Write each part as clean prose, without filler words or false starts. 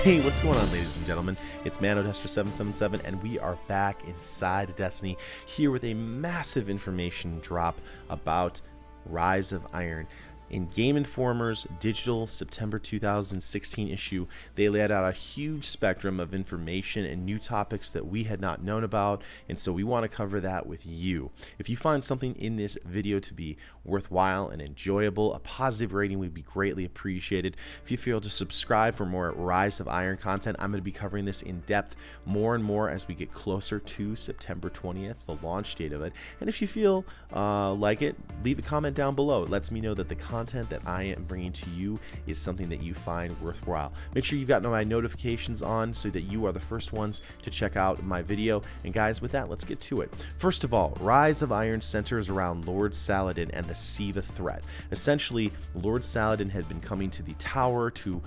Hey, what's going on, ladies and gentlemen? It's Mano 777, and we are back inside Destiny here with a massive information drop about Rise of Iron. In Game Informer's digital September 2016 issue, they laid out a huge spectrum of information and new topics that we had not known about, and so we want to cover that with you. If you find something in this video to be worthwhile and enjoyable, a positive rating would be greatly appreciated. If you feel to subscribe for more Rise of Iron content, I'm going to be covering this in depth more and more as we get closer to September 20th, the launch date of it. And if you feel like it, leave a comment down below. It lets me know that the content that I am bringing to you is something that you find worthwhile. Make sure you've got my notifications on so that you are the first ones to check out my video. And guys, with that, let's get to it. First of all, Rise of Iron centers around Lord Saladin and the Siva threat. Essentially, Lord Saladin had been coming to the tower to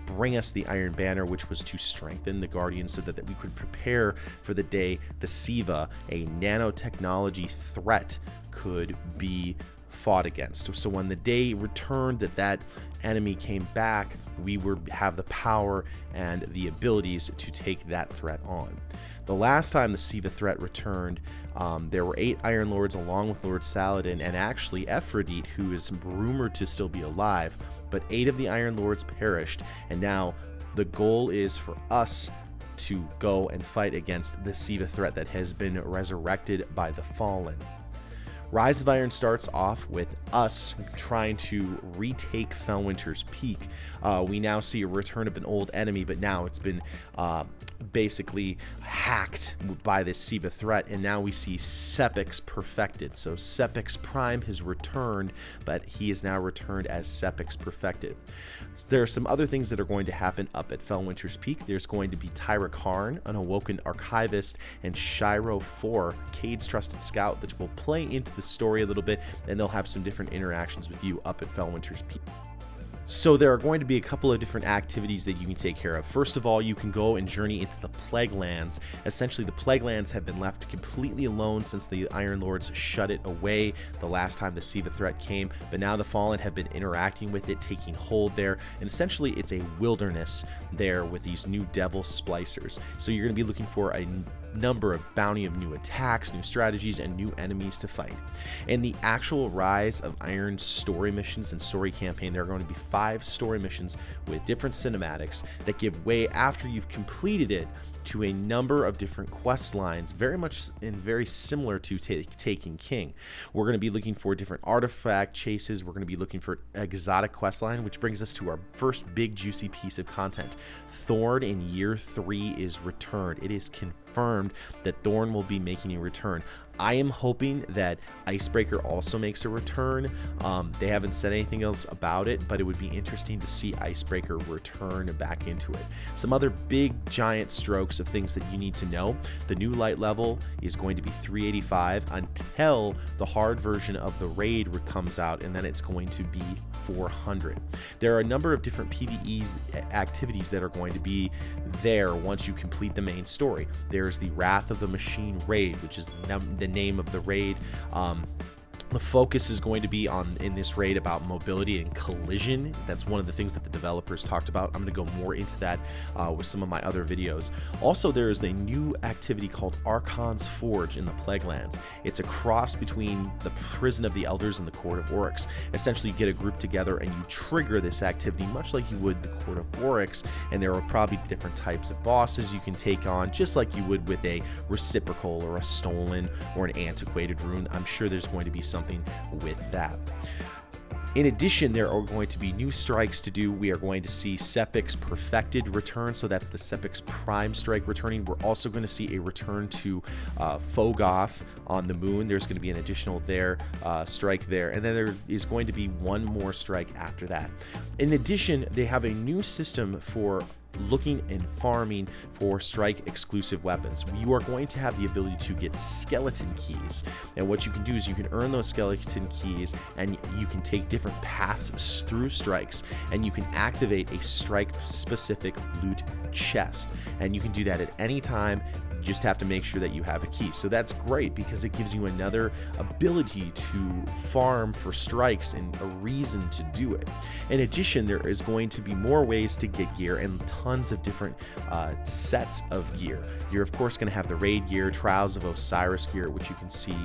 bring us the Iron Banner, which was to strengthen the Guardians so that we could prepare for the day the Siva, a nanotechnology threat, could be fought against. So when the day returned that enemy came back, we would have the power and the abilities to take that threat on. The last time the Siva threat returned, there were 8 Iron Lords along with Lord Saladin and actually Ephrodite, who is rumored to still be alive, but 8 of the Iron Lords perished, and now the goal is for us to go and fight against the Siva threat that has been resurrected by the Fallen. Rise of Iron starts off with us trying to retake Felwinter's Peak. We now see a return of an old enemy, but now it's been basically hacked by this Siva threat, and now we see Sepix perfected. So Sepix Prime has returned, but he is now returned as Sepix perfected. There are some other things that are going to happen up at Felwinter's Peak. There's going to be Tyra Karn, an awoken archivist, and Shiro 4, Cade's trusted scout, that will play into the story a little bit, and they'll have some different interactions with you up at Felwinter's Peak. So there are going to be a couple of different activities that you can take care of. First of all, you can go and journey into the Plaguelands. Essentially, the Plaguelands have been left completely alone since the Iron Lords shut it away the last time the Siva threat came, but now the Fallen have been interacting with it, taking hold there, and essentially it's a wilderness there with these new Devil Splicers. So you're going to be looking for a number of bounty of new attacks, new strategies, and new enemies to fight. In the actual Rise of Iron story missions and story campaign, there are going to be 5 story missions with different cinematics that give way after you've completed it to a number of different quest lines, very much and very similar to Taking King. We're going to be looking for different artifact chases. We're going to be looking for exotic quest line, which brings us to our first big juicy piece of content. Thorn in Year 3 is returned. It is confirmed that Thorn will be making a return. I am hoping that Icebreaker also makes a return. They haven't said anything else about it, but it would be interesting to see Icebreaker return back into it. Some other big giant strokes of things that you need to know. The new light level is going to be 385 until the hard version of the raid comes out, and then it's going to be 400. There are a number of different PvE activities that are going to be there once you complete the main story. There's the Wrath of the Machine raid, which is the name of the raid. The focus is going to be in this raid about mobility and collision. That's one of the things that the developers talked about. I'm going to go more into that with some of my other videos. Also, there is a new activity called Archon's Forage in the Plaguelands. It's a cross between the Prison of the Elders and the Court of Oryx. Essentially, you get a group together and you trigger this activity much like you would the Court of Oryx, and there are probably different types of bosses you can take on, just like you would with a reciprocal or a stolen or an antiquated rune. I'm sure there's going to be something with that. In addition, there are going to be new strikes to do. We are going to see Sepix Perfected return, so that's the Sepix Prime strike returning. We're also going to see a return to Fogoth on the moon. There's going to be an additional strike there, and then there is going to be one more strike after that. In addition, they have a new system for looking and farming for strike exclusive weapons. You are going to have the ability to get skeleton keys, and what you can do is you can earn those skeleton keys and you can take different paths through strikes, and you can activate a strike specific loot chest, and you can do that at any time. You just have to make sure that you have a key. So that's great because it gives you another ability to farm for strikes and a reason to do it. In addition, there is going to be more ways to get gear and tons of different sets of gear. You're of course going to have the raid gear, Trials of Osiris gear, which you can see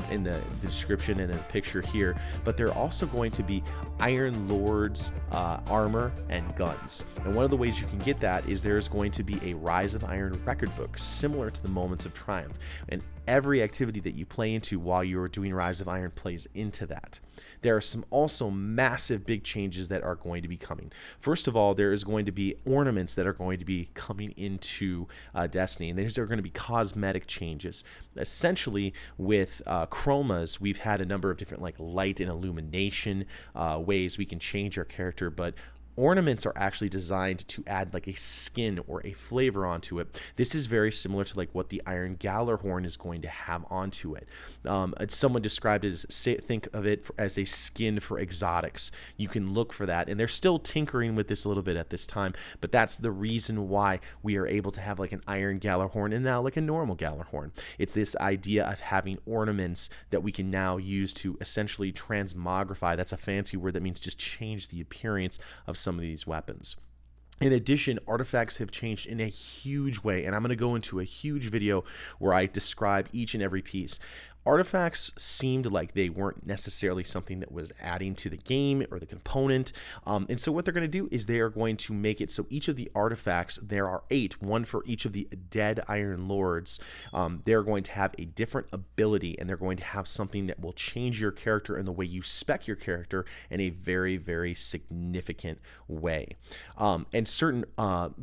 in the description and in the picture here, but there are also going to be Iron Lord's armor and guns. And one of the ways you can get that is there's going to be a Rise of Iron record book, similar to the Moments of Triumph. And every activity that you play into while you're doing Rise of Iron plays into that. There are some also massive big changes that are going to be coming. First of all, there is going to be ornaments that are going to be coming into Destiny, and these are going to be cosmetic changes. Essentially, with chromas, we've had a number of different like light and illumination ways we can change our character, but ornaments are actually designed to add like a skin or a flavor onto it. This is very similar to like what the Iron Gallarhorn is going to have onto it. Someone described it as, think of it as a skin for exotics. You can look for that, and they're still tinkering with this a little bit at this time, but that's the reason why we are able to have like an Iron Gallarhorn and now like a normal Gallarhorn. It's this idea of having ornaments that we can now use to essentially transmogrify. That's a fancy word that means just change the appearance of some of these weapons. In addition, artifacts have changed in a huge way, and I'm going to go into a huge video where I describe each and every piece. Artifacts seemed like they weren't necessarily something that was adding to the game or the component. And so what they're going to do is they are going to make it so each of the artifacts, there are 8, one for each of the dead Iron Lords. They're going to have a different ability, and they're going to have something that will change your character and the way you spec your character in a very, very significant way. And certain,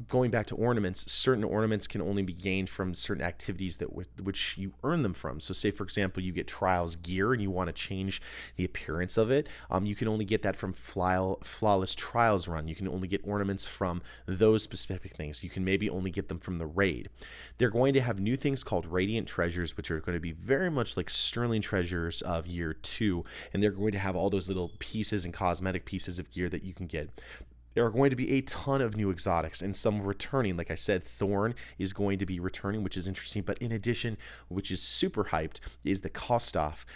going back to ornaments, certain ornaments can only be gained from certain activities that which you earn them from. So say, for example, you get Trials gear and you want to change the appearance of it, you can only get that from Flawless Trials run. You can only get ornaments from those specific things. You can maybe only get them from the raid. They're going to have new things called Radiant Treasures, which are going to be very much like Sterling Treasures of Year 2, and they're going to have all those little pieces and cosmetic pieces of gear that you can get. There are going to be a ton of new exotics and some returning. Like I said, Thorn is going to be returning, which is interesting. But in addition, which is super hyped, is the Kostov,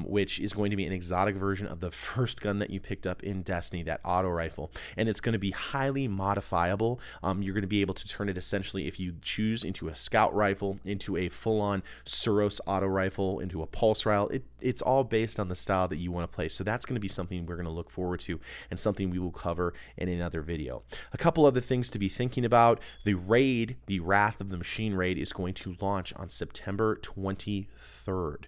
which is going to be an exotic version of the first gun that you picked up in Destiny, that auto rifle. And it's going to be highly modifiable. You're going to be able to turn it essentially, if you choose, into a scout rifle, into a full-on Suros auto rifle, into a pulse rifle. It's all based on the style that you want to play. So that's going to be something we're going to look forward to and something we will cover in another video. A couple other things to be thinking about. The raid, the Wrath of the Machine raid, is going to launch on September 23rd.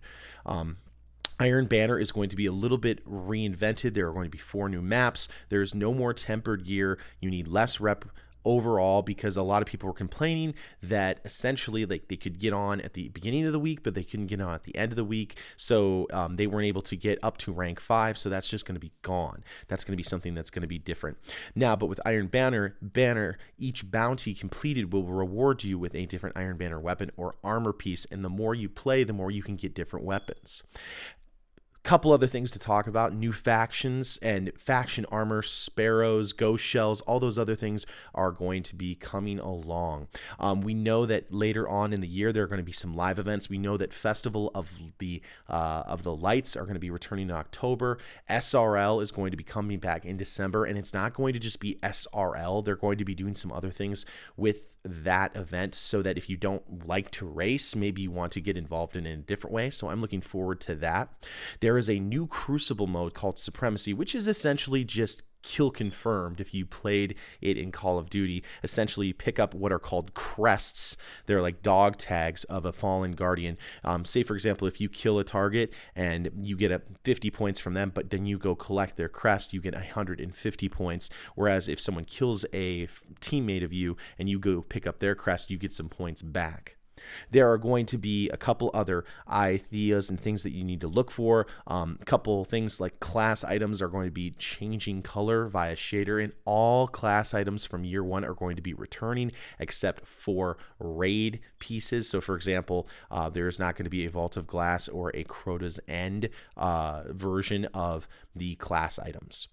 Iron Banner is going to be a little bit reinvented. There are going to be 4 new maps. There's no more tempered gear. You need less rep overall, because a lot of people were complaining that essentially like they could get on at the beginning of the week, but they couldn't get on at the end of the week. So they weren't able to get up to rank 5. So that's just going to be gone. That's going to be something that's going to be different. Now, but with Iron Banner, each bounty completed will reward you with a different Iron Banner weapon or armor piece. And the more you play, the more you can get different weapons. Couple other things to talk about: new factions and faction armor, sparrows, ghost shells, all those other things are going to be coming along. We know that later on in the year there are going to be some live events. We know that Festival of the Lights are going to be returning in October. SRL is going to be coming back in December, and it's not going to just be SRL. They're going to be doing some other things with that event, so that if you don't like to race, maybe you want to get involved in it in a different way. So I'm looking forward to that. There is a new Crucible mode called Supremacy, which is essentially just kill confirmed if you played it in Call of Duty. Essentially, you pick up what are called crests. They're like dog tags of a fallen guardian. Say, for example, if you kill a target and you get 50 points from them, but then you go collect their crest, you get 150 points. Whereas if someone kills a teammate of you and you go pick up their crest, you get some points back. There are going to be a couple other ideas and things that you need to look for. A couple things like class items are going to be changing color via shader, and all class items from year 1 are going to be returning except for raid pieces. So for example, there's not going to be a Vault of Glass or a Crota's End version of the class items.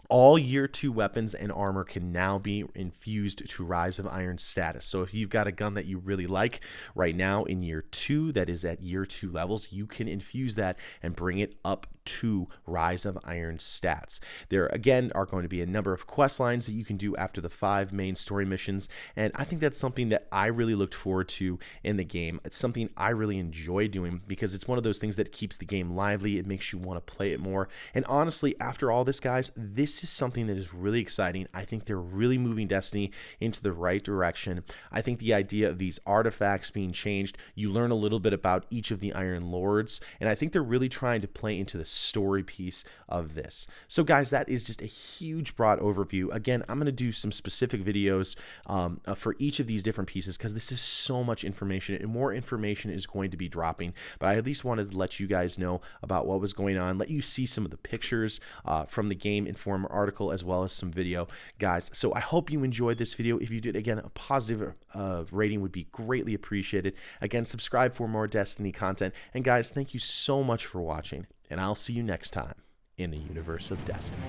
All year 2 weapons and armor can now be infused to Rise of Iron status. So if you've got a gun that you really like right now in year 2, that is at year 2 levels, you can infuse that and bring it up to Rise of Iron stats. There again are going to be a number of quest lines that you can do after the 5 main story missions, and I think that's something that I really looked forward to in the game. It's something I really enjoy doing because it's one of those things that keeps the game lively. It makes you want to play it more. And honestly, after all this, guys, this is something that is really exciting. I think they're really moving Destiny into the right direction. I think the idea of these artifacts being changed, you learn a little bit about each of the Iron Lords, and I think they're really trying to play into the story piece of this. So guys, that is just a huge broad overview. Again, I'm going to do some specific videos for each of these different pieces because this is so much information, and more information is going to be dropping, but I at least wanted to let you guys know about what was going on, let you see some of the pictures from the Game Informer article as well as some video, guys. So I hope you enjoyed this video. If you did, again, a positive rating would be greatly appreciated. Again, subscribe for more Destiny content, and guys, thank you so much for watching, and I'll see you next time in the universe of Destiny.